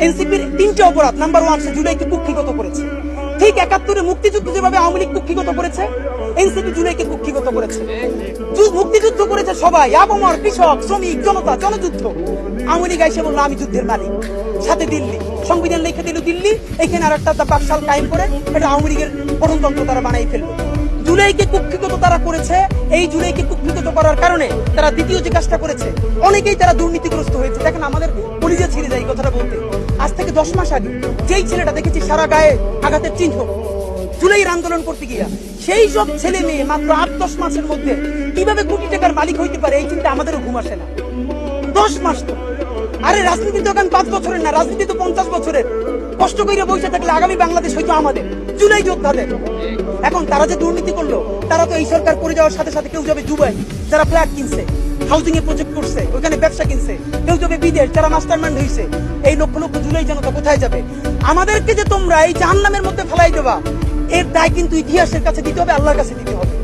এনসিপির তিনটে অপরাধ। নাম্বার 1, সে জুলাইকে কুক্ষিগত করেছে। ঠিক 71-এ মুক্তিযুদ্ধ যেভাবে আওয়ামী লীগ কুক্ষিগত করেছে, এনসিপি জুলাইকে কুক্ষিগত করেছে। মুক্তিযুদ্ধ করেছে সবাই, আবমর, কৃষক, শ্রমিক, জনতা, জনযুদ্ধ। আওয়ামী লীগ এসে বললো আমি যুদ্ধের মালিক, সাথে দিল্লি সংবিধান লিখে দিল দিল্লি, এখানে আর একটা বাকশাল কায়েম করে এটা আওয়ামী লীগের গঠনতন্ত্র তারা বানাই ফেললো। জুলাইকে কুক্ষিগত তারা করেছে। এই জুলাইকে কুক্ষিগত করার কারণে তারা দ্বিতীয় যে কাজটা করেছে, অনেকেই তারা দুর্নীতিগ্রস্ত হয়েছে। দেখেন আমাদের কলিজা ছিঁড়ে যায় এই কথাটা বলতে। আজ থেকে 10 মাস আগে যেই ছেলেটা দেখেছি সারা গায়ে আঘাতের চিহ্ন জুলাইয়ের আন্দোলন করতে গিয়া, সেই সব ছেলে মেয়ে মাত্র 8-10 মাসের মধ্যে কিভাবে কোটি টাকার মালিক হইতে পারে এই চিন্তা আমাদেরও ঘুম আসে না। 10 মাস তো, আরে রাজনীতি তো এখন 5 বছরের না, রাজনীতি তো 50 বছরের। কষ্ট করে বসে থাকলে আগামী বাংলাদেশ হয়তো আমাদের, জুলাই যোদ্ধাদের। এখন তারা যে দুর্নীতি করলো, তারা তো এই সরকার করে যাওয়ার সাথে সাথে কেউ যাবে দুবাই, যারা ফ্ল্যাট কিনছে, হাউজিং এ প্রজেক্ট করছে, ওখানে ব্যবসা কিনছে, কেউ যাবে বিদেশ, যারা মাস্টারমাইন্ড হয়েছে। এই লক্ষ লক্ষ জুলাই জনতা কোথায় যাবে? আমাদেরকে যে তোমরা এই জাহান্নামের মধ্যে ফেলাই দেবা, এর দায় কিন্তু ইতিহাসের কাছে দিতে হবে, আল্লাহর কাছে দিতে হবে।